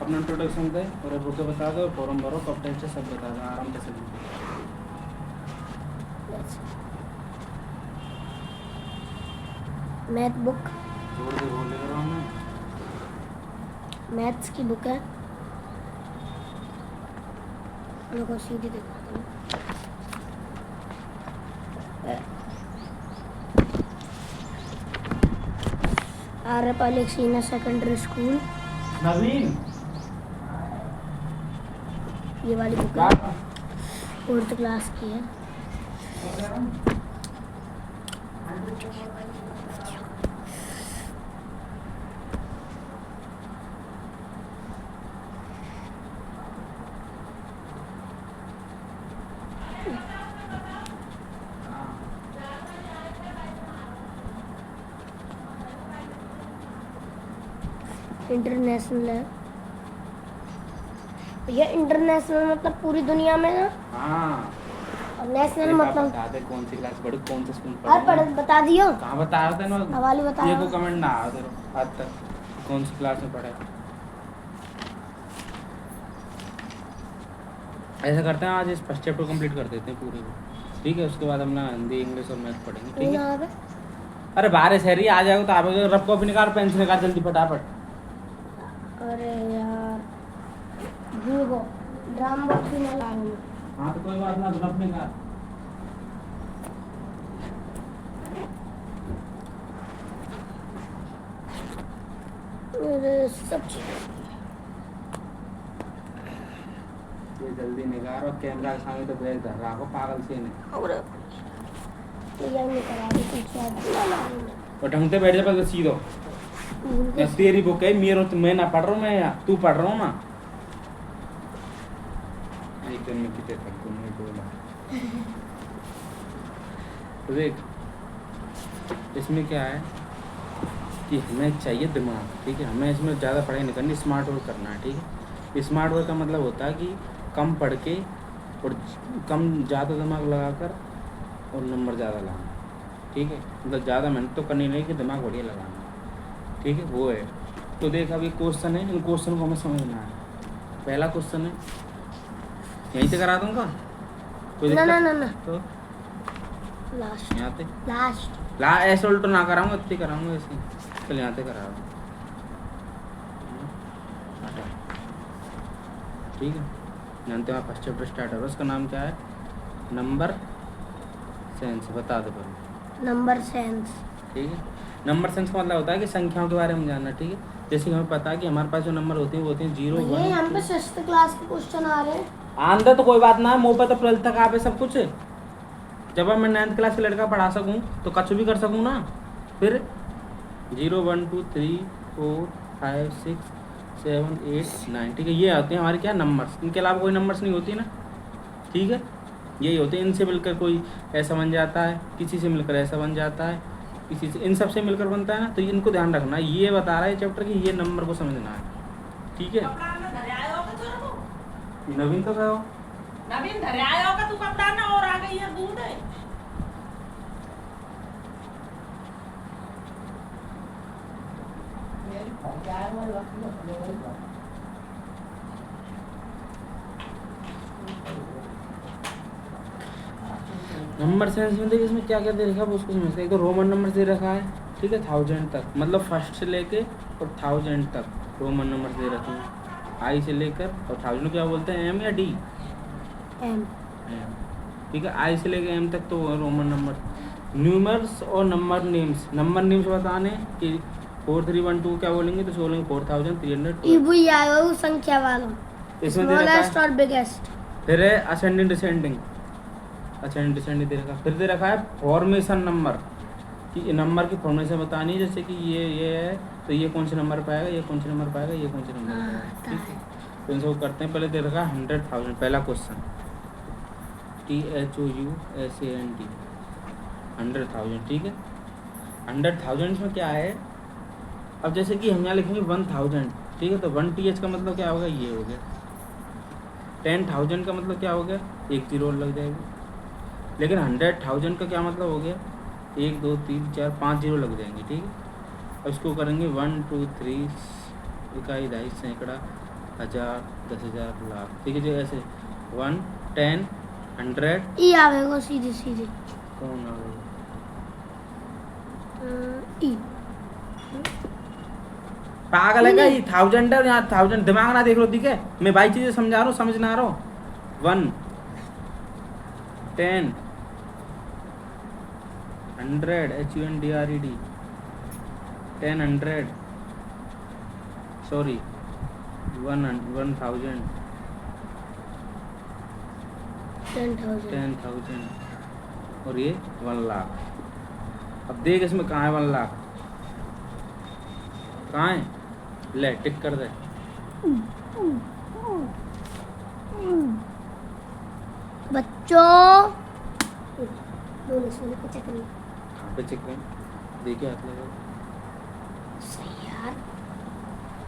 अपना इंट्रोडक्शन दे और बुक बता दो, फॉर्म भरो, कब टेस्ट है सब बता दो, आराम से चलो। मैथ बुक, जोर से बोल रहा हूँ मैं। मैथ्स की बुक है, मेरे को सीधी दिखाता हूँ। आर्यपालिक सीनियर सेकेंडरी स्कूल, नवीन ये वाली बुक है, 4th क्लास की है। इंटरनेशनल है ये, इंटरनेशनल मतलब पूरी दुनिया में ना, हाँ, और नेशनल एक आप मतलब बता दे कौन सी क्लास पढ़ी, कौन सा स्कूल और पढ़ी। बता दियो, कहाँ बताया था ना, हवाले बताया। ये को कमेंट ना आ दो आज तक कौन सी क्लास में पढ़े। ऐसा करते हैं, आज इस फर्स्ट चैप्टर कंप्लीट कर देते हैं पूरे को, ठीक है। उसके बाद हम ना हिंदी, इंग्लिश और मैथ पढ़ेंगे, ठीक है। अरे बारिश है रही, आ जाएगा तो आप रफ कॉपी निकाल, पेंसिल निकाल जल्दी फटाफट। अरे यार वो ड्राम बॉक्स भी नहीं लाऊंगी। हाँ तो कोई बात ना, रफ निकाल। सब चीज़ ये जल्दी निकाल और कैमरा के सामने तो भेज दे रहा को, पागल से नहीं। और तैयार नहीं करा दी और ढंग से बैठ जा, बस सीधो। या तेरी बुक है, मेरे तो मैं ना पढ़ रहा हूँ, मैं या तू पढ़ रहा हूँ ना। एक दिन में कितने तक तुमने बोला तो देख, इसमें क्या है कि हमें चाहिए दिमाग, ठीक है। हमें इसमें ज़्यादा पढ़ाई नहीं करनी, स्मार्ट वर्क करना है, ठीक है। स्मार्ट वर्क का मतलब होता है कि कम पढ़ के और कम ज़्यादा दिमाग लगाकर और नंबर ज़्यादा लाना, ठीक है। मतलब ज़्यादा मेहनत तो करनी नहीं कि दिमाग बढ़िया लगाना, ठीक है, वो है। तो देख, अभी क्वेश्चन है, इन क्वेश्चन को हमें समझना है। पहला क्वेश्चन है, यहीं से करा दूँगा, कोई ना दिक्कत? ना ना तो लास्ट यहाँ से लास्ट ऐसे उल्टो ना कराऊंगा, इतनी कराऊंगा ऐसे। चल यहाँ से करा रहा हूँ, ठीक है। जानते हो आप, फर्स्ट चैप्टर स्टार्ट हो रहा है, उसका नाम क्या है? Number sense. बता दो पहले। नंबर सेंस, ठीक है। नंबर सेंस का मतलब होता है कि संख्याओं के बारे में जानना, ठीक है। जैसे कि हमें पता है कि हमारे पास जो नंबर होते हैं वो होते हैं 0, 1। यहाँ पे 6th क्लास के क्वेश्चन आ रहे हैं। आंदा तो कोई बात ना है, मुँह पर तो 12th तक आप सब कुछ। जब मैं 9th क्लास के लड़का पढ़ा सकूँ तो कुछ भी कर सकूँ ना। फिर 0, 1, 2, 3, 4, 5, 6, 7, 8, 9, ठीक है। ये आते हैं हमारे क्या, नंबर्स। इनके अलावा कोई नंबर्स नहीं होती ना, ठीक है। यही होते हैं, इनसे मिलकर कोई ऐसा बन जाता है, किसी से मिलकर ऐसा बन जाता है, किसी से, इन सब से मिलकर बनता है ना। तो इनको ध्यान रखना, ये बता रहा है चैप्टर कि ये नंबर को समझना है, ठीक है। नवीन तो गए हो, नवीन घर आया होगा, तू कपड़ा ना और आ गई है दूध है। नंबर सेंस में देखिए इसमें क्या क्या दे रखा है उसको समझते हैं। एक तो रोमन नंबर दे रखा है, ठीक है, 1000 तक, मतलब फर्स्ट से लेके और 1000 तक रोमन नंबर दे रखे हैं। आई से लेकर और 1000 क्या बोलते हैं, एम या डी? एम, ठीक है। आई से लेकर एम तक तो रोमन नंबर। न्यूमर्स और नंबर नेम्स, नंबर नेम्स बताने कि 4312 क्या बोलेंगे, तो बोलेंगे 4300। ये वही आया वो संख्या वालों, इसमें दे रखा स्मॉलेस्ट है। और बिगेस्ट। फिर है असेंडिंग डिसेंडिंग, असेंडिंग डिसेंडिंग दे रखा है। फिर दे रखा है फॉर्मेशन नंबर, कि नंबर की फॉर्मेशन बतानी है। जैसे कि ये है तो ये कौन से नंबर पाएगा, ये कौन से नंबर पाएगा, ये कौन से नंबर पाएगा, ठीक है। तो इन सब करते हैं। पहले दे रखा है 100,000, पहला क्वेश्चन, THOUSAND, 100,000, ठीक है। 100,000 में क्या है, अब जैसे कि हम यहाँ लिखेंगे 1000, ठीक है। तो 1TH का मतलब क्या होगा, ये हो गया। 10,000 का मतलब क्या हो गया, एक जीरो लग जाएगी। लेकिन 100,000 का क्या मतलब हो गया, 1, 2, 3, 4, 5 जीरो लग जाएंगे, ठीक है। अब इसको करेंगे 1, 2, 3, इकाई, दहाई, सैकड़ा, 1000, 10,000, लाख, ठीक है जी। ऐसे 1, 10, 100 ई आवेगा सीधे सीधे। कौन आ गया? ई पागल है क्या? ये 1000 है और यहाँ 1000, दिमाग ना देख लो, ठीक है? मैं भाई चीजें समझा रहा हूँ, समझ ना आ रहा हूँ। 1, 10, 100, HUNDRED, 10, 100, सॉरी 1000, 10,000 और ये 1 लाख। अब देख इसमें कहाँ है 1 लाख, कहाँ है? ले टिक कर दे। बच्चों दोनों सोने के चक्कर में। कहाँ पे चेक करें? देखिए हाथ लगा। सही यार,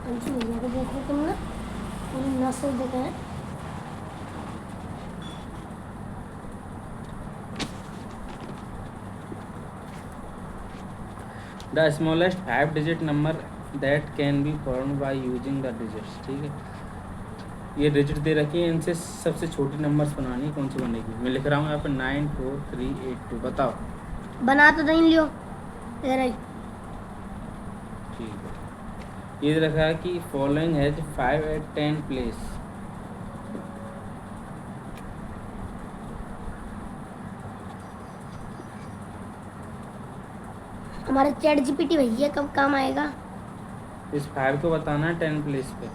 अंशु भैया को देखो तुम ना, पूरी नस्ल देखा है। The smallest 5-digit number that can be formed by using the digits, ठीक है? ये डिजिट दे रखी है, इनसे सबसे छोटी नंबर्स बनानी है, कौन सी बनेगी? मैं लिख रहा हूँ यहाँ पे 94382, बताओ। बना तो नहीं लियो तेरा ही। ठीक है, ये दे रखा है कि फॉलोइंग हैज 5 at 10 प्लेस। हमारे चैट जीपीटी भैया कब काम आएगा? इस 5 को बताना है 10 प्लेस पे।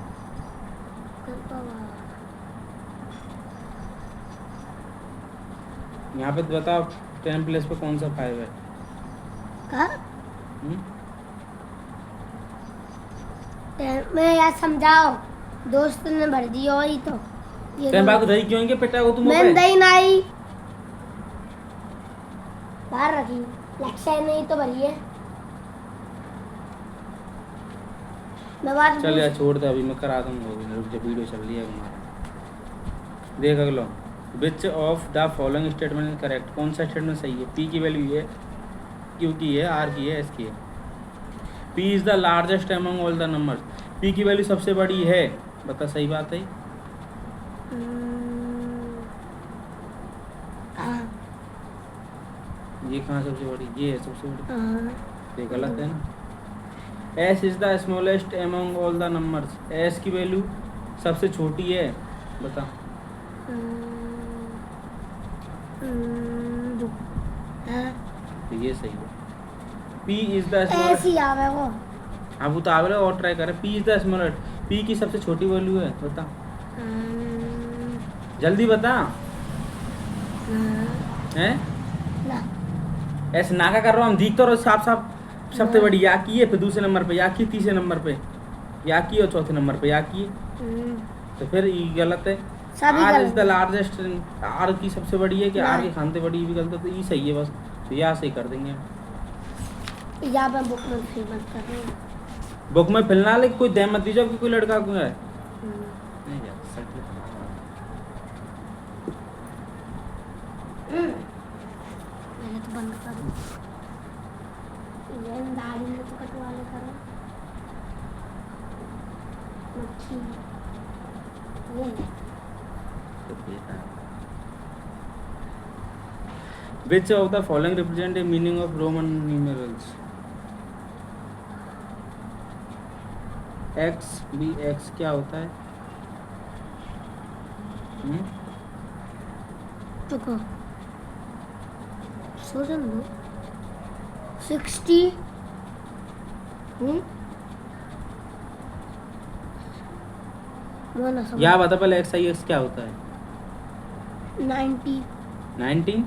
यहाँ पे तो बताओ 10 प्लेस पे कौन सा 5 है? कहा? हम्म? मैं यार समझाओ, दोस्त ने भर दिया वही तो। ये तेरे बाग दही क्यों इनके पिटा को तुम मैं पे? दही नहीं बाहर रखी, लक्ष्य नहीं तो भरी है। मैं बात चल यार छोड़ दे, अभी मैं करा दूंगा, रुक जा, वीडियो चल रही है हमारा। देख अगला, which of the following statement is correct? कौन सा स्टेटमेंट सही है? पी की वैल्यू है, क्यू की है, आर की है, एस की है। P is the largest among all the numbers. P की वैल्यू सबसे बड़ी है, बता सही बात है? ये कहाँ सबसे बड़ी? ये है सबसे बड़ी, ये गलत है ना। S is the smallest among all the numbers. S की वैल्यू सबसे छोटी है, बता। तो ये सही है। P is the smallest. ऐसी आवे वो। हाँ वो तो आवेगा, और ट्राई करे। P is the smallest, P की सबसे छोटी वैल्यू है, बता जल्दी बता। हैं? ना ऐसे नाका कर रहा हूँ, हम दिख तो रहो साफ साफ। सबसे बड़ी या की है, फिर दूसरे नंबर पे या की, तीसरे नंबर पे या की और चौथे नंबर पे या की। तो फिर ये गलत है। R is the largest, R की सबसे बड़ी है कि आर के खानते बड़ी, ये भी गलत है। तो ये सही है बस, तो यहाँ सही कर देंगे। या मैं बुक में फिल मत कर रही हूँ। बुक में फिलना ले, कोई दे मत दीजिए कि कोई लड़का क्यों है। नहीं यार, सच में। मैंने तो बंद कर दी। ये दाढ़ी में तो कटवा ले करो। मक्खी ये Which of the following represent a meaning of Roman numerals? X B X क्या होता है? चुको सोचन दो 60 या बता पहले X I X क्या होता है? 90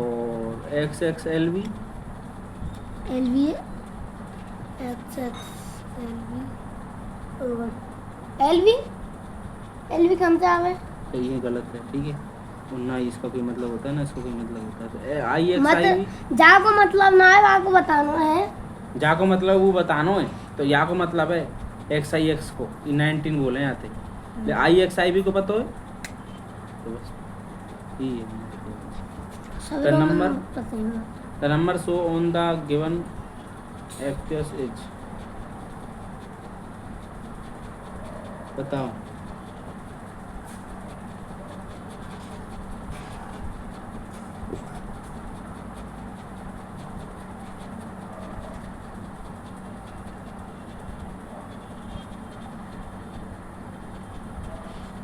और X X L V LV XX LV कम से आवे। तो ये गलत है, ठीक है? और ना इसका कोई मतलब होता है ना इसका कोई मतलब होता है। तो I X I V जा को मतलब ना है, वहाँ को बताना है। जा को मतलब वो बताना है, तो या को मतलब है X I X को 19 बोले जाते। I X I V को पता है तो बस ये है। The number show on the given FQS is बताओ।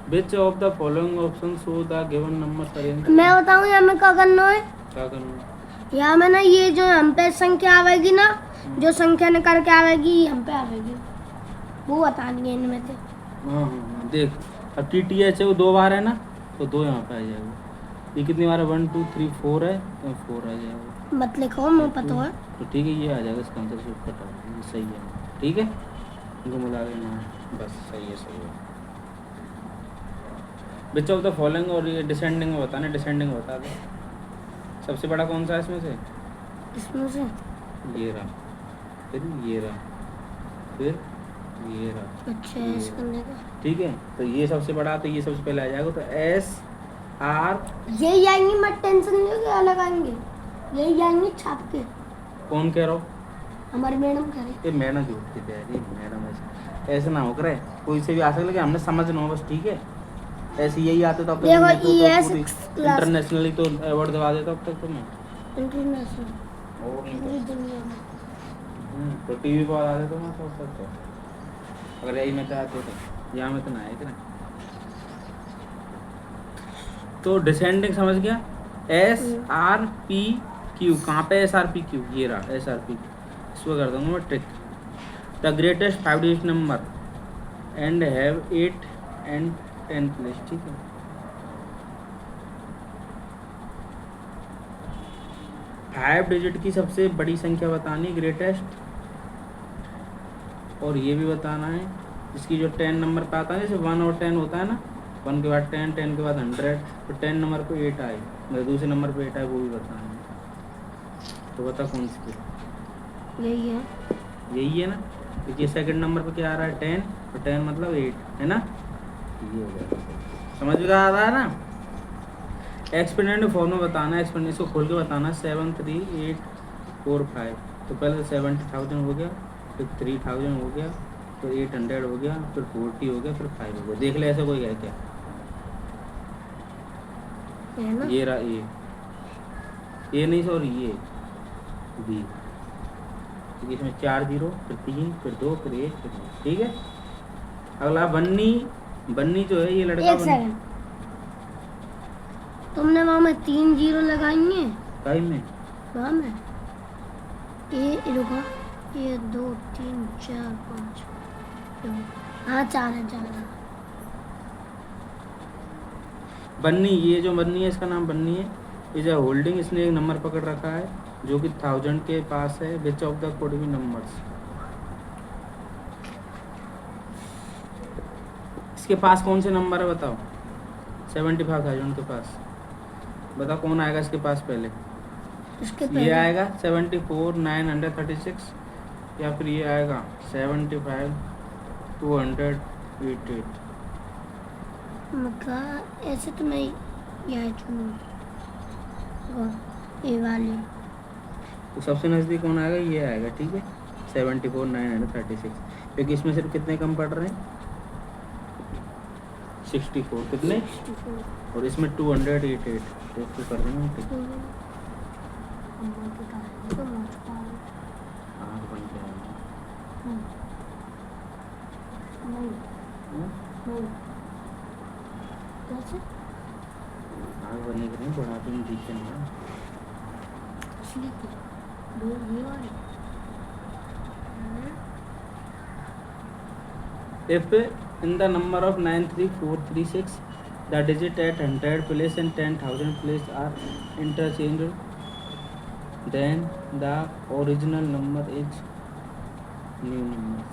Which of the following options show the given numbers are in? मैं बताऊँ या मैं क्या करना है? क्या करना है? यहाँ में ना ये जो हम पे संख्या आवेगी ना, जो संख्या निकाल के आवेगी ये हम पे आवेगी, वो बतानी है इनमें से। हाँ, देख अब TTH है वो 2 बार है ना, तो 2 यहाँ पे आ जाएगा। ये कितनी बार है? 1 2 3 4 है, तो 4 आ जाएगा। मत लिखो, मैं पता है। तो ठीक है, ये आ जाएगा इसका आंसर। शॉर्ट कट ये सही है, ठीक है, इनको मिला लेना है, बस सही है, सही है। विच ऑफ द फॉलोइंग, और ये डिसेंडिंग में बताना, डिसेंडिंग में बता दो। सबसे बड़ा कौन सा है इसमें से? इसमें से ये रहा, फिर ये रहा, फिर ये रहा। अच्छा ऐसे करने का। ठीक है, तो ये सबसे बड़ा, तो ये सबसे पहले आ जाएगा। तो SR यही आएंगे, मत टेंशन नहीं हो, क्या लगाएंगे, यही आएंगे छाप के। कौन कह रहा हो? हमारी मैडम कह रही। ये मैडम झूठ की तैयारी, मैडम ऐसे ना हो करे, कोई से भी आ सकता है, हमने समझ ना हो बस, ठीक है। ऐसे यही आते तो अब तक देखो, मैं तो ES पूरी क्लास इंटरनेशनली तो अवार्ड दिवा देता अब तक तुम्हें। इंटरनेशनल और नहीं पूरी तो। दुनिया में। तो टीवी पर आ जाते मैं तो अब तक, अगर यही में चाहते तो यहाँ में तो ना आए थे। तो डिसेंडिंग समझ गया। SRPQ, कहाँ पे SRPQ? ये रहा SRPQ। इसको कर दूंगा मैं trick. The greatest 5 digit number and have 8 and 10 place, ठीक है। फाइव डिजिट की सबसे बड़ी संख्या बतानी, ग्रेटेस्ट, और ये भी बताना है इसकी जो 10 नंबर पे आता है, जैसे 1 और 10 होता है ना, 1 के बाद 10, 10 के बाद 100, तो 10 नंबर पे 8 आए, मतलब दूसरे नंबर पे 8 आए, वो भी बताना है। तो बता कौन सी है? यही है, यही है ना, क्योंकि सेकंड नंबर पे क्या आ रहा है? 10, तो 10 मतलब 8 है ना, ये हो गया। समझ में आ रहा है ना। एक्सपोनेंट फॉर्म में बताना है, एक्सपोनेंट इसको खोल के बताना है। 7 3 8 4 5, तो पहले 70,000 हो गया, फिर 3000 हो गया, फिर 800 हो गया, फिर 40 हो गया, फिर 5 हो गया। देख ले, ऐसा कोई है क्या? है ना? ये रहा ये नहीं सॉरी, ये बी, क्योंकि इसमें 4 0, फिर 3, फिर 2, फिर 1, फिर 2, ठीक है। अगला बन्नी जो है, ये लड़का एक सेकंड, तुमने वहाँ में 3 0 लगाएंगे, टाइम में वहाँ में ये रुको, ये 2 3 4 5, हाँ 4 है, 4 है। बन्नी, ये जो बन्नी है, इसका नाम बन्नी है। इज अ होल्डिंग, इसने एक नंबर पकड़ रखा है जो कि 1000 के पास है। Which of the could be numbers? इसके पास कौन से नंबर है बताओ? 75,000 के पास, बताओ कौन आएगा इसके पास पहले? इसके ये पहले आएगा 74,936, या फिर ये आएगा 75,288। मतलब ऐसे तो मैं यह चुनूँ, ये वाली। तो सबसे नज़दीक कौन आएगा? ये आएगा, ठीक है, 74,936, क्योंकि इसमें सिर्फ कितने कम पड़ रहे हैं? 64, कितने? और इसमें 288, तो इसको कर देंगे ठीक। आँख बन के आएगा। कैसे? आँख बनने के लिए बढ़ाते हैं ठीक है ना। ये वाली। If in the number of 93436 the digit at 100 place and 10,000 place are interchanged, then the original number is new number.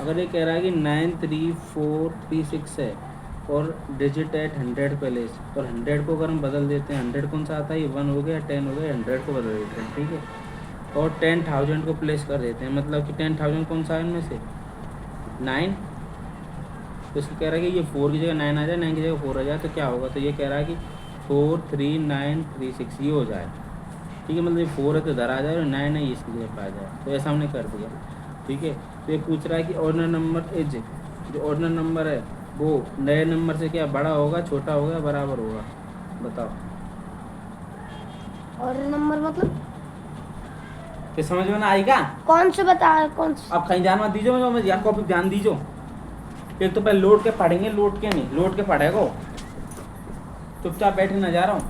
अगर ये कह रहा है कि 93436 है और डिजिट एट 100 प्लेस, और 100 को अगर हम बदल देते हैं, 100 कौन सा आता है? ये 1 हो गया, 10 हो गया, 100 को बदल देते हैं, ठीक है, और 10,000 को प्लेस कर देते हैं, मतलब कि 10,000 कौन सा है इनमें से? 9। तो इसको कह रहा है कि ये 4 की जगह 9 आ जाए, 9 की जगह 4 आ जाए, तो क्या होगा? तो ये कह रहा है कि 43936 ये हो जाए, ठीक है, मतलब ये 4 है तो इधर आ जाए, और 9 है इसकी जगह पे आ जाए। तो ऐसा हमने कर दिया, ठीक है। तो ये पूछ रहा है कि ऑर्डिनल नंबर इज जो ऑर्डिनल नंबर है वो नए नंबर से क्या बड़ा होगा, छोटा होगा, बराबर होगा? बताओ। और नंबर मतलब फिर समझ में ना आएगा? कौन से बता, कौन से? अब कहीं ध्यान मत दीजिए, मैं यहाँ कॉपी ध्यान दीजिए। एक तो पहले लोड के पढ़ेंगे, लोड के नहीं, लोड के पढ़ेगो। चुपचाप बैठे ना जा रहा हूँ।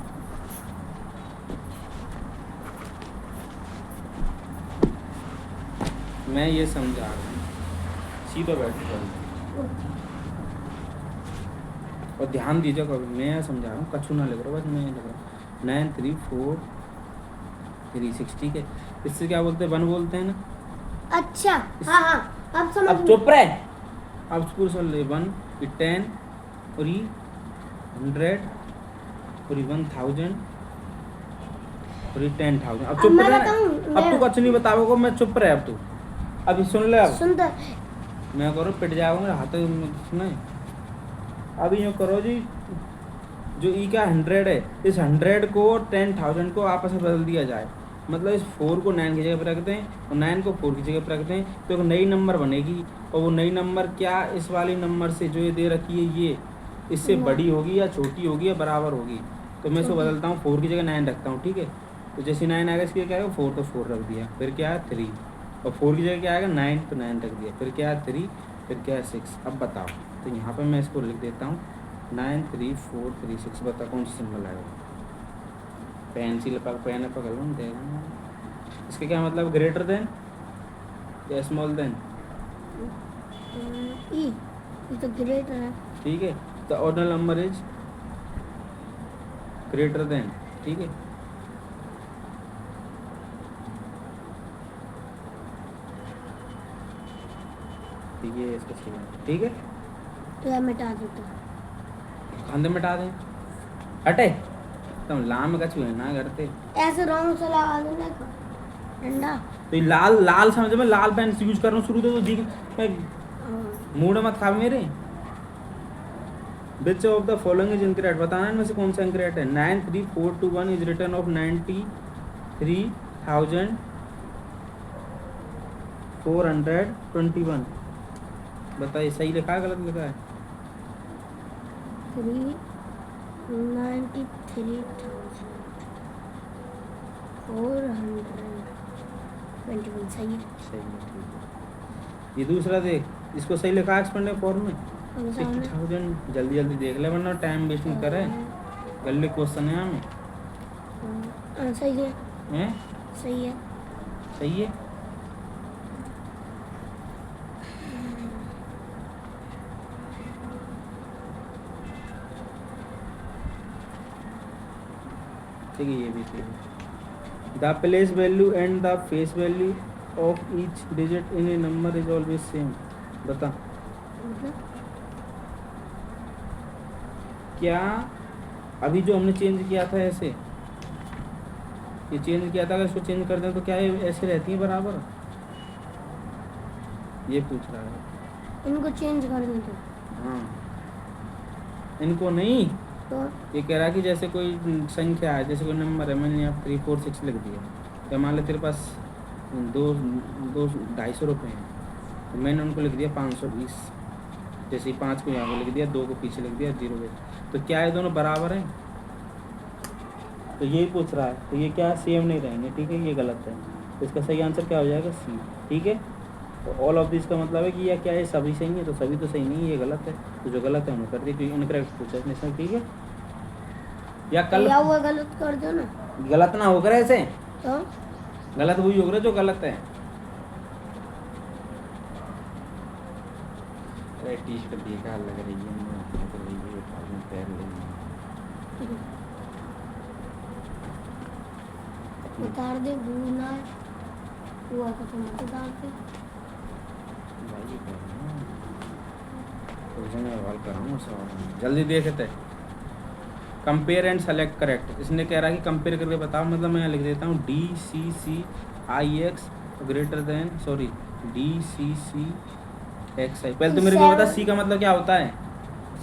मैं ये समझा रहा हूँ, सीधे बैठ जाओ और ध्यान दीजिए। कभी मैं समझा रहा हूँ, कछु ना लिख रहा हूँ, बस मैं लिख रहा हूँ 934 360 के इससे क्या बोलते हैं, 1 बोलते हैं ना। अच्छा हाँ हाँ अब समझ अब चुप रहे, अब स्कूल सुन ले। 1 ये 10 और ये 100 और ये 1000 और ये 10,000। अब चुप मैं रहे, बताऊं, अब तू कुछ नहीं बताओगे, मैं चुप रहे। अब तू अभी सुन ले। अब सुन तो मैं करो पिट जाओगे मेरे हाथ में, सुने। अभी यूँ करो जी, जो ई का 100 है, इस 100 को 10,000 को आपस में बदल दिया जाए। मतलब इस 4 को 9 की जगह पर रख दें और 9 को 4 की जगह पर रख दें, तो एक नई नंबर बनेगी। और वो नई नंबर क्या, इस वाली नंबर से जो ये दे रखी है, ये इससे बड़ी होगी या छोटी होगी या बराबर होगी। तो मैं इसको बदलता हूँ, 4 की जगह 9 रखता हूँ, ठीक है। तो जैसे 9 आएगा, इसके क्या आएगा 4, तो 4 रख दिया। फिर क्या है 3, और 4 की जगह क्या आएगा 9, तो 9 रख दिया। फिर क्या है 3, फिर क्या है 6। अब बताओ, तो यहाँ पे मैं इसको लिख देता हूँ 93436। बताओ कौन सा सिंबल आएगा? पेंसिल पेन पकड़ लो, देगा। इसका क्या मतलब, ग्रेटर देन या स्मॉल देन? ये तो ग्रेटर है। ठीक है, the ordinal number is greater than, ठीक है। ठीक है, इसका सही है, ठीक है। तो यार मिटा देता हूँ। खांदे मिटा दें, हटे तुम लाम कछु है ना करते। ऐसे रंग से लगा देना का ठंडा। तो ये लाल लाल समझ में, लाल पेन यूज कर रहा हूँ शुरू से, तो जी मैं हाँ। मूड मत खा मेरे। Which of the following is incorrect, बताना इनमें से कौन सा इनकरेक्ट है। 93421 इज रिटर्न ऑफ 93,421। बताइए सही लिखा है गलत लिखा है? 393,421 सही है। सही है, ठीक है। ये दूसरा देख, इसको सही लिखा है एक्सपेंडेड फॉर्म में 60,000। जल्दी जल्दी देख ले वरना टाइम वेस्ट नहीं करे। गलत क्वेश्चन है हमें। सही है, हैं? सही है। सही है। ठीक है, ये भी सही है। The place value and the face value of each digit in A number is always same. बता मतलब क्या अभी जो हमने चेंज किया था ऐसे, ये चेंज किया था, अगर इसको चेंज कर दें तो क्या ये ऐसे रहती है बराबर? ये पूछ रहा है। इनको चेंज कर दो तो। हाँ, इनको नहीं। तो ये कह रहा है कि जैसे कोई संख्या है, जैसे कोई नंबर है, मैंने यहाँ 346 लिख दिया, या मान लो तेरे पास 250 रुपये हैं, तो मैंने उनको लिख दिया 520। जैसे 5 को यहाँ को लिख दिया, 2 को पीछे लिख दिया, 0 पे। तो क्या ये दोनों बराबर हैं? तो यही पूछ रहा है। तो ये क्या सेम नहीं रहेंगे, ठीक है, ये गलत है। तो इसका सही आंसर क्या हो जाएगा? सी, ठीक है। तो ऑल ऑफ दिस का मतलब है कि यह क्या है, सभी सही है, तो सभी तो सही नहीं है, ये गलत है। तो जो गलत है उन्हें कर दी, क्योंकि इनकरेक्ट पूछा इसने सर, ठीक है। या कल या हुआ गलत कर दो ना। गलत ना होकर ऐसे, तो गलत वही होगा जो गलत है। अरे टी शर्ट बेकार लग रही है, पैर उतार दे, भूलना है हुआ का तो मत उतार दे। जल्दी देखते। Compare and select correct. इसने कह रहा है कि कंपेयर करके बताओ, मतलब मैं यहाँ लिख देता हूँ DCCIX greater than, sorry DCCXI। पहले तो मेरे को बता सी का मतलब क्या होता है?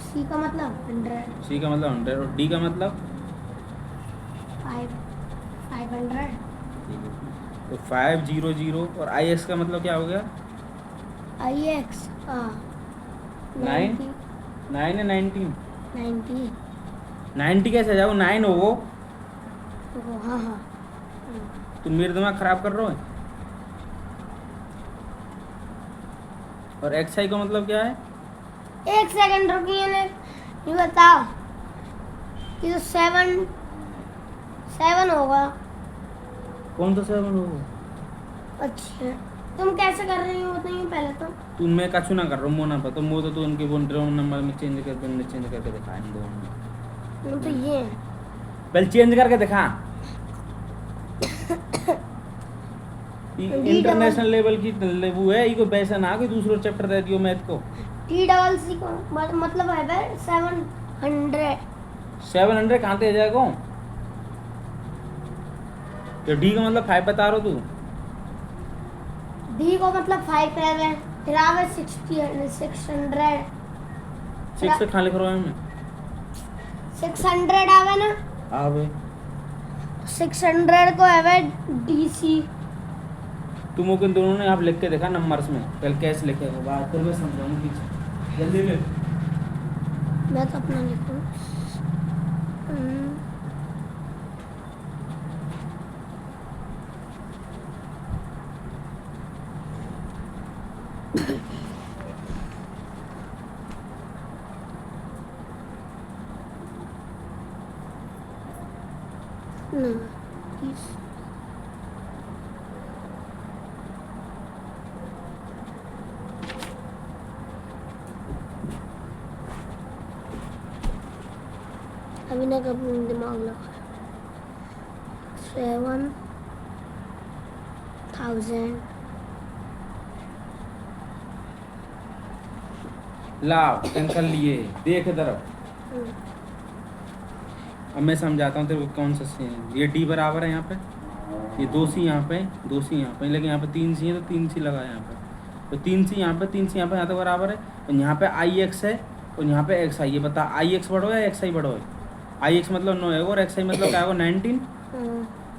सी का मतलब 100, सी का मतलब 100 और डी का मतलब 500। तो 500 और IX का मतलब क्या हो गया? IX 9 90 9 है 19 90 90 कैसे जाओ 9 हो वो तो हाँ हाँ तुम मेरा दिमाग खराब कर रहे हो और XI का मतलब क्या है 1 सेकंड रुकिए ने ये बताओ ये तो 7 होगा। कौन सा 7 हो वो अच्छा तुम कैसे कर रही हो बताइए पहले तो। तुम मैं कछु ना कर रहा हूँ मोना पर तुम वो तो उनके वो ड्रोन नंबर में चेंज करके दिखा इन दोनों तो ये है। पहले चेंज करके दिखा इंटरनेशनल लेवल की वो है ये कोई पैसा ना कोई दूसरा चैप्टर दे दियो मैथ को TCC को मतलब है भाई 700 700 कहाँ से आ जाएगा तो D का मतलब 5 बता रहा तू D को मतलब 5 है फिर आवे 600 6 से कहाँ लिख रहा हूँ मैं 600 आवे ना आवे 600 को है DC तुम वो दोनों ने आप लिख के देखा नंबर्स में पहले कैसे लिखेगा बात फिर मैं समझाऊँ पीछे जल्दी लिख मैं तो अपना लिखूं ना अभी ना कब दिमाग लगा 7,000 लाओ टेंशन लिए देख इधर अब मैं समझाता हूँ तेरे को कौन सा सी है ये D बराबर है यहाँ पे ये 2 C यहाँ पे 2 C यहाँ पे लेकिन यहाँ पे 3 C है तो 3 C लगा यहाँ पे तो 3 C यहाँ पे 3 C यहाँ पे यहाँ तक बराबर है और यहाँ पे IX है और यहाँ पे XI ये बता IX बड़ो है XI बड़ो है IX मतलब 9 है और XI मतलब क्या होगा 19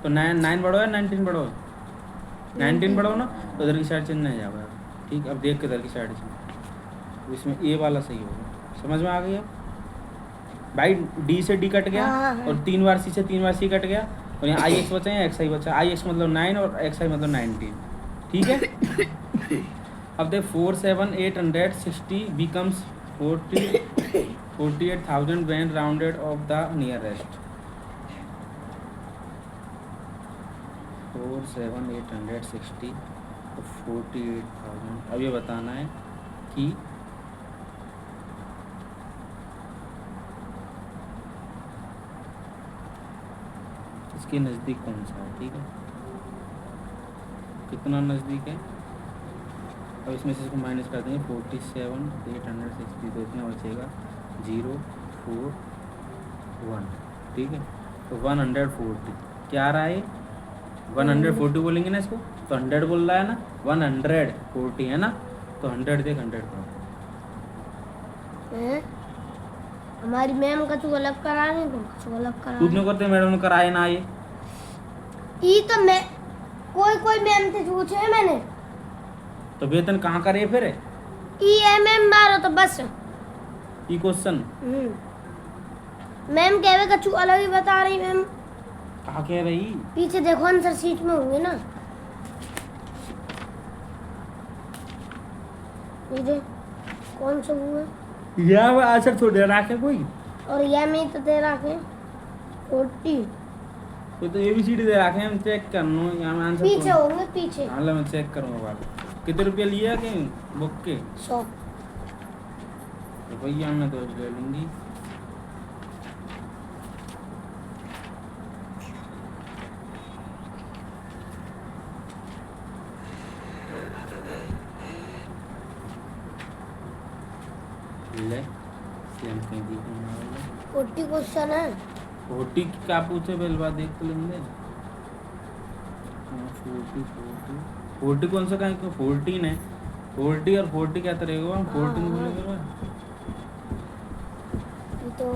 तो 9 बड़ो है 19 बड़ो है 19 बड़ो ना तो इधर की साइड चेंज नहीं जाएगा ठीक अब देख के इधर की साइड से इसमें A वाला सही होगा समझ में आ गया भाई D से D कट गया और 3 बार C से 3 बार C कट गया और यहाँ IX बचा है XI बचा IX मतलब 9 और XI मतलब 19 ठीक है अब देख 47,860 becomes 48,000 when rounded off the nearest 47,860 और 48,000 अब ये बताना है कि इसके नज़दीक कौन सा है ठीक है कितना नज़दीक है अब इसमें से इसको माइनस कर देंगे 47,860 तो इतना बचेगा 041 ठीक है तो 140 क्या आ रहा है 140 बोलेंगे ना इसको तो 100 बोल रहा है ना 140 है ना तो 100 देख 100 करो हमारी मैम का तू अलग करा नहीं तुम कुछ अलग करा तू क्यों करते मैडम ने कराए ना ये तो मैं कोई मैम से पूछे है मैंने तो वेतन कहाँ करे फिर मैम मारो तो बस ये क्वेश्चन मैम कहे कछु अलग ही बता रही मैम कहाँ कह रही पीछे देखो आंसर शीट में होंगे ना ये दे कौन सा वो है यह आंसर थोड़ी दे रखा कोई और यह में तो दे रखे 40 तो ABCD दे रखे हम चेक करनो यहाँ में आंसर पीछे होंगे पीछे हाँ मैं चेक करूँगा बाद कितने रुपये लिया कि बुक के 100 रुपया मैं तो ले लूँगी ले सेम कहीं दिखा 40 क्वेश्चन है 40 क्या पूछे पहले बात देख तो लेंगे 40 कौन सा कहीं 14 है 40 और 40 क्या तरह होगा 14 बोलेगा तो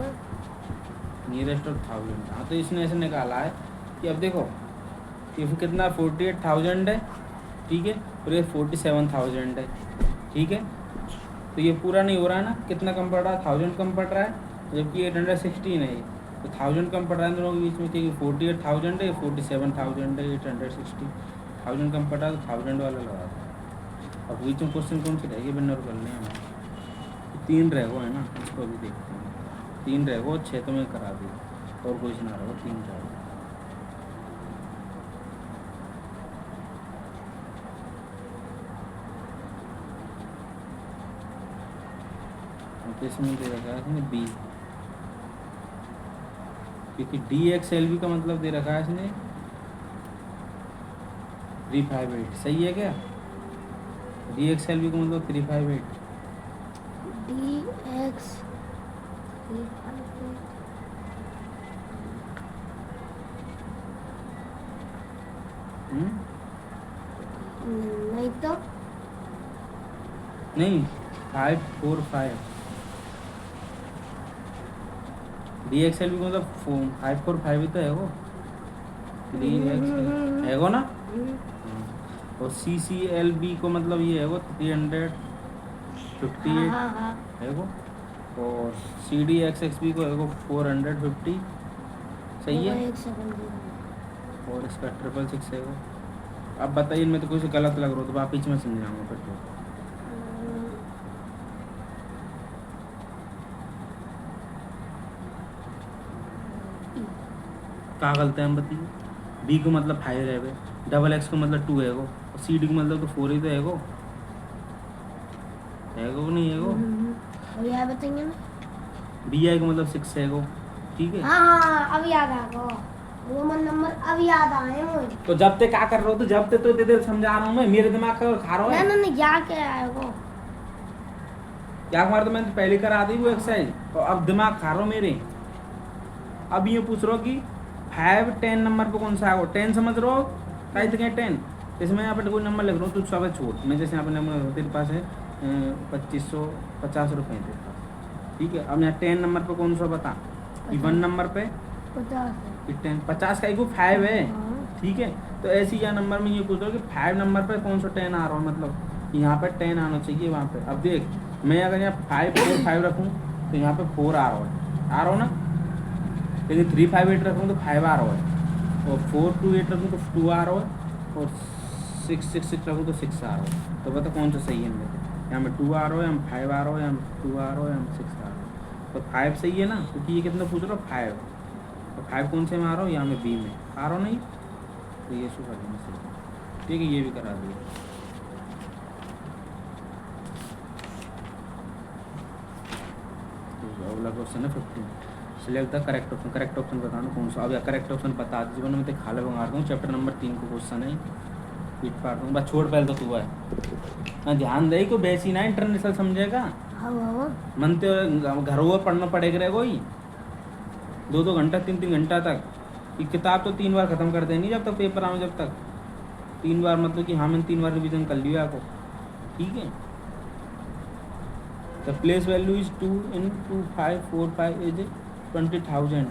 नियरेस्ट ऑफ 1000 हाँ तो इसने ऐसे निकाला है कि अब देखो ये कितना 48,000 है ठीक है और ये 47,000 है ठीक है तो ये पूरा नहीं हो रहा है ना, कितना कम पड़ रहा है, 1000 कम पड़ रहा है, जबकि 816 है ये, तो 1000 कम पड़ रहा है इन दोनों के बीच में, क्योंकि 48,000 है, 47,000 है, 860, 1000 कम पड़ रहा है तो 1000 वाला लगा था। अब बीच में क्वेश्चन कौन से रहेगी बनने और करने हैं हमें, 3 रह गो है ना, इसको अभी देखते हैं, 3 रह गो, 6 तो मैं करा दी और कुछ ना रहो, 3 रह गो। इसमें दे रखा है इसने बी, क्योंकि DXLV का मतलब दे रखा है इसने 358, सही है क्या? DXLV का मतलब 358, DX नहीं तो नहीं 545, DXLV का मतलब 545 ही तो है वो, DXLV है वो ना, और CCLB को मतलब ये है वो 358 हाँ है वो, और CDXXB को है वो 450, सही है, एक सेकंड और इसका 666 है वो। अब बताइए इनमें तो कुछ गलत लग रहा हो तो आप बीच में समझाऊंगा फिर तो। क्या गलत है हम बताइए, B को मतलब 5 है वे, XX को मतलब 2 है वो, और CD को मतलब तो 4 ही तो है वो, नहीं है वो, अभी याद बताएंगे ना। BI को मतलब 6 है वो, ठीक है। हाँ अब याद आ गया, रोमन नंबर अब याद आए मुझे। तो जब तक क्या कर रहे हो, तो जब तक तो दे समझा रहा हूँ मैं, मेरे दिमाग का खा रहा है नहीं याद क्या आया वो, क्या मार, तो मैंने पहले करा दी वो एक्सरसाइज, और अब दिमाग खा रहा हो मेरे। अब ये पूछ रहा हो कि 5 10 नंबर पे कौन सा आएगा, 10 समझ रहे हो, काई तक 10, इसमें यहाँ पे कोई नंबर लिख रहा हूँ, तो सब छोड़, मैं जैसे यहाँ पे नंबर तेरे पास है 2550 रुपये तेरे पास, ठीक है। अब यहाँ 10 नंबर पे कौन सा बता, कि 1 नंबर पे 10, 50 का 5 है, ठीक है। तो ऐसे ही यहाँ नंबर में ये पूछ रहा हूँ कि 5 नंबर पे कौन सा 10 आ रहा हो, मतलब यहाँ पे 10 आना चाहिए वहाँ पे। अब देख, मैं अगर यहाँ 5 4 5 रखूँ तो यहाँ पे 4 आ रहा हो ना, लेकिन 3 5 8 रखूँ तो 5 आ रहा है, और 4 2 8 रखूँ तो 2 आ रहा है, और 6 6 6 रखूँ तो 6 आ रहा है। तो बता कौन सा सही है मेरे, यहाँ में 2 आ रहा है, यहाँ में 5 आ रहा है, यहाँ में 2 आ रहा है, यहाँ में 6 आ रहा है। तो 5 सही है ना, क्योंकि ये कितना पूछ रहा हो 5, तो 5 कौन से में आ रहा हो, यहाँ में B में आ रहा हो नहीं, तो ये शू कर देना सही, ठीक है। ये भी करा दिया। तो अगला क्वेश्चन है 15, select the correct option, correct option बताना कौन सा। अब या करेक्ट ऑप्शन बता दीजिए, मैं तो खाले मंगा दूँ, चैप्टर नंबर 3 को क्वेश्चन है, पीट पाट दूँ, बस छोड़ पहले तो तू है ना, ध्यान दे को बेसी ना इंटरनेशनल समझेगा, मन तो घर हुआ पढ़ना पड़ेगा रे कोई 2 घंटा 3 घंटा तक। ये किताब तो 3 बार ख़त्म कर देनी जब तक पेपर आए, जब तक 3 बार मतलब कि हाँ मैंने 3 बार रिविजन कर लिया आपको, ठीक है। The place value is 2 in 2 5 4 5 is 20,000।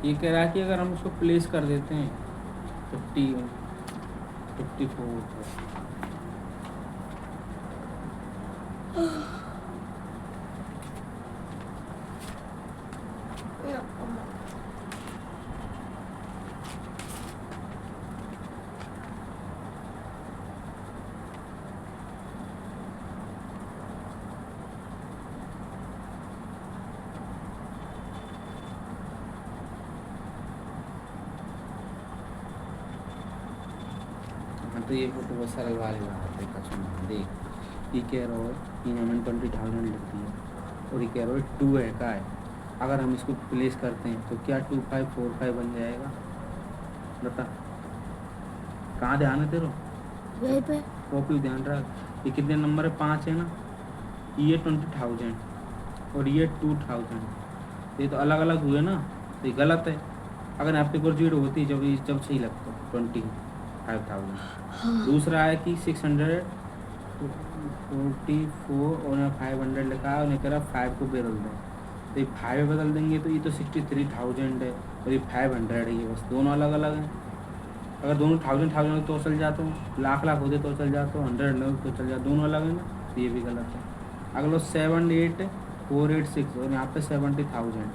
ये कह रहा है कि अगर हम उसको प्लेस कर देते हैं 54 तो ये फोटो बहुत सरल वाली बात है, कसम देख, ये कह रहा है कि हमें 20,000 लिखती है, और ये कह रहा है 2 है का है, अगर हम इसको प्लेस करते हैं तो क्या 2 5 4 5 बन जाएगा, बता कहाँ ध्यान है तेरा, यहीं पे कॉपी ध्यान रख। ये कितने नंबर है, 5 है ना, ये 20,000 और ये 2,000, ये तो अलग अलग हुए ना, तो ये गलत है। अगर यहाँ पे एक और जीरो होती जब सही लगता 25,000। दूसरा है कि 644 और यहाँ 500 लिखा है, उन्हें कह रहा 5 को बदल दें, तो ये 5 बदल देंगे तो ये तो 63,000 है, और ये 500 है, ये बस दोनों अलग अलग हैं, अगर दोनों 1000 तो चल जाते हो, लाख होते तो चल जाते हो, 100 तो चल जाते, दोनों अलग है ना, तो ये भी गलत है। अगलो 78486 और यहाँ पे 70,000,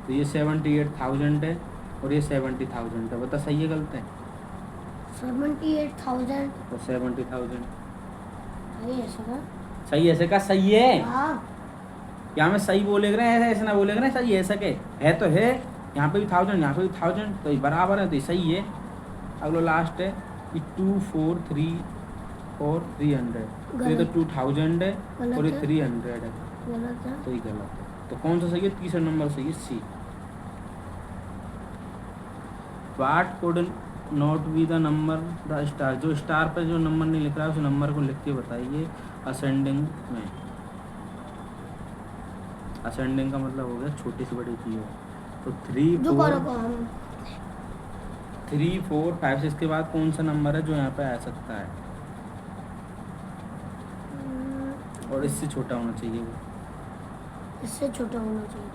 तो ये 78,000 है और ये 70,000 है। बता सही है गलत है? 78,000 और 70,000 सही है सर। सही ऐसे का सही है। हाँ यहाँ में सही बोलेगा ना, ऐसे ऐसे ना बोलेगा ना, सही ऐसा के है तो है, यहाँ पे भी 1000 यहाँ पे भी 1000, तो ये बराबर है, तो ये सही है। अगलो लास्ट है कि 2434 300, तो ये तो 2000 है और ये गलत है। 300 है, गलत है। तो ये गलत है। तो कौन सा सही है? तीसरा नंबर सही है, C. What could not be the number the star, जो स्टार पर जो नंबर नहीं लिख रहा है उस नंबर को लिख के बताइए असेंडिंग में। असेंडिंग का मतलब हो गया छोटी से बड़ी चीज़ हो, तो 3 जो 4 को हम 3 4 5 6 के बाद कौन सा नंबर है जो यहाँ पे आ सकता है और इससे छोटा होना चाहिए वो? इससे छोटा होना चाहिए।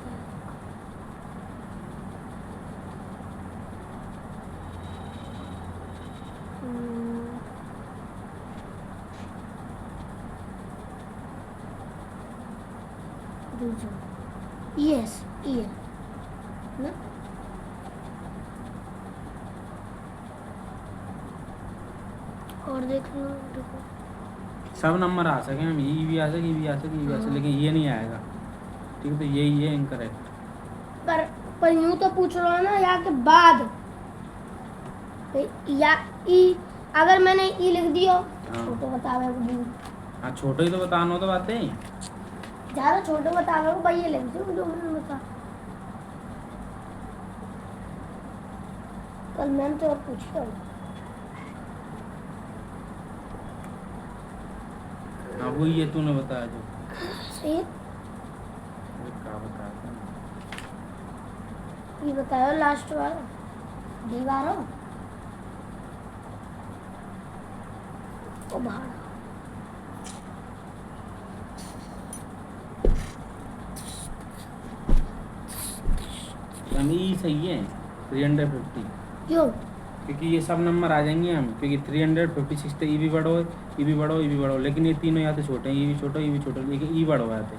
यस ये ना और देख लो, देखो सब नंबर आ सके, हम ई भी आ सके, ई भी आ सके, ई भी आ सके, लेकिन ये नहीं आएगा, ठीक है? तो यही है इनकरेक्ट। पर यूं तो पूछ रहा हूँ ना, या के बाद तो या ई, अगर मैंने ई लिख दिया छोटे बतावे हाँ छोटे ही तो बताना तो बातें, ज़्यादा छोटे बतावे को भाई ये लिख दो जो मैंने बता। कल मैम तो और पूछी हो। हाँ वही ये तूने बताया जो सही है। क्या बताया था? ये बताओ लास्ट वाला दीवारों ओ बाहर ई सही है 350, क्यों? क्योंकि ये सब नंबर आ जाएंगे हम, क्योंकि 356 तो ई भी बढ़ो, ई भी बढ़ो, ई भी बढ़ो, लेकिन ये तीनों यहाँ से छोटे हैं, ई भी छोटा, ई भी छोटा, लेकिन ई बढ़ो यहाँ पे,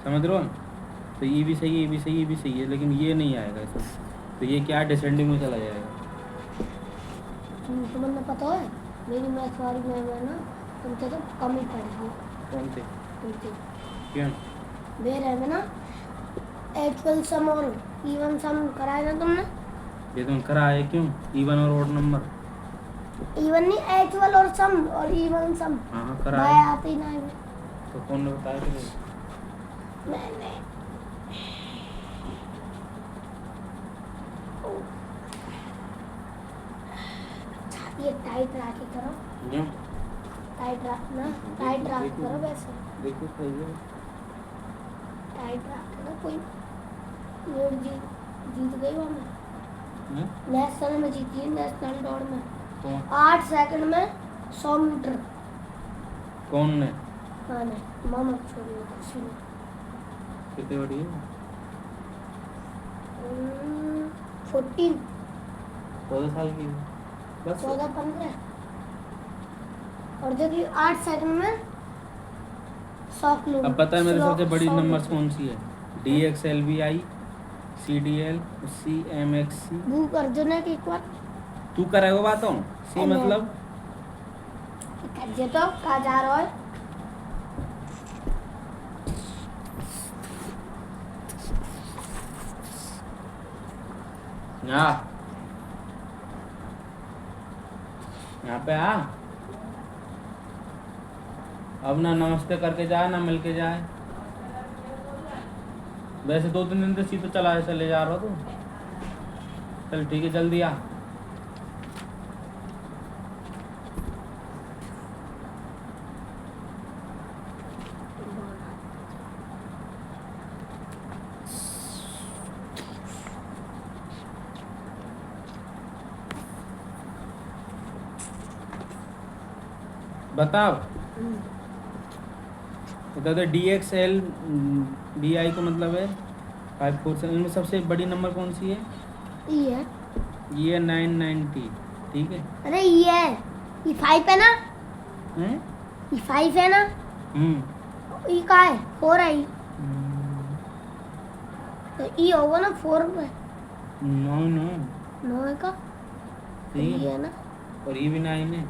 समझ रहे हो? तो ई भी सही है, ई भी सही है, ई भी सही है, लेकिन ये नहीं आएगा इसमें, तो ये क्या डिसेंडिंग में चला जाएगा। तुम्हें पता है मेरी मैथ वाली मैम है ना, तुमसे तो कम ही पढ़ी। कौन थे? तुमसे क्यों? बेर है ना, एक्चुअल सम और इवन सम कराया ना तुमने? ये तुम करा है क्यों? इवन और ओड नंबर? इवन नहीं, एक्चुअल और सम और इवन सम। हाँ करा मैं है। आते ही ना है। तो कौन ने बताया तुम्हें? मैंने ये टाइट राखी करो, क्यों? टाइट रखना, टाइट राख करो वैसे, देखो सही है। टाइट राख करो। कोई लोग जीत गई वो में हैं? नेशनल में जीती है, नेशनल दौड़ में कौन? 8 सेकंड में 100 मीटर। कौन ने? हाँ नहीं मामा छोड़िए किसी ने। कितने बड़ी है? 14 14 साल की है। बस 14-15 और देखिए 8 सेकंड में 100 किलोमीटर। अब पता है मेरे सबसे बड़ी 100 नंबर्स मीटर। कौन सी है? DXLVI, CDL, CMXC। भूख अर्जुन है कि एक बार तू करेगा बातों सी अरे। मतलब जे तो कहा जा रहा है। यहाँ पे आ, अब ना नमस्ते करके जाए ना मिल के जाए। वैसे 2-3 दिन से सीधे चला चले जा रहा हो तू। चल ठीक है जल्दी आ। बताओ बता दो DXL BI का मतलब है 547। इनमें सबसे बड़ी नंबर कौन सी है? ये है ये 990। ठीक है? अरे ये है, ये 5 है ना, हैं? ये 5 है ना, ये का है 4 है ये। तो ये होगा ना 4 में, नो नो 9 है का, ठीक ये है, है ना। और ये भी 9 है।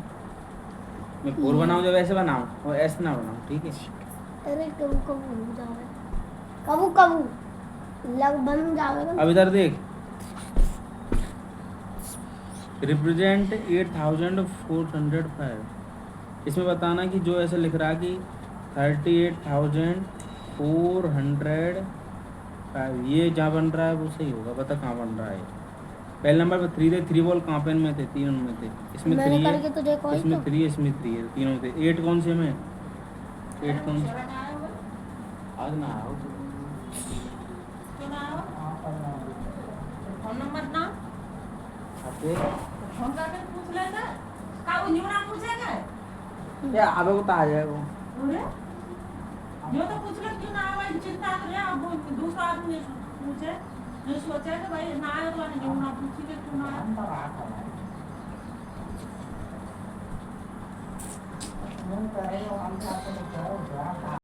मैं 4 बनाऊँ जब ऐसे बनाऊँ और ऐसे ना बनाऊँ, ठीक है? अरे कबू कबू हो जावे, कबू कबू लग बन जावेगा। अब इधर देख, रिप्रेजेंट 8405। इसमें बताना कि जो ऐसे लिख रहा है कि 38,405, ये जहाँ बन रहा है वो सही होगा। बता कहाँ बन रहा है? पहले नंबर पे 3 थे, 3 बॉल कहाँ पेन में थे? तीनों में थे। इसमें मैंने 3 करके है, तो देखो ही इसमें तो। 3 है, इसमें 3 है, तीनों थे। 8 कौन से में? 8 कौन से? आज ना आओ क्यों ना आओ? फोन नंबर ना आते फोन करके पूछ लेगा का वो न्यू नाम पूछेगा या आवे को तो आ जाएगा। अरे यो तो पूछ ले क्यों ना आवे चिंता करे अब दूसरा आदमी पूछे जो सोचे कि भाई ना आए तो न्यू नाम पूछी के क्यों ना आए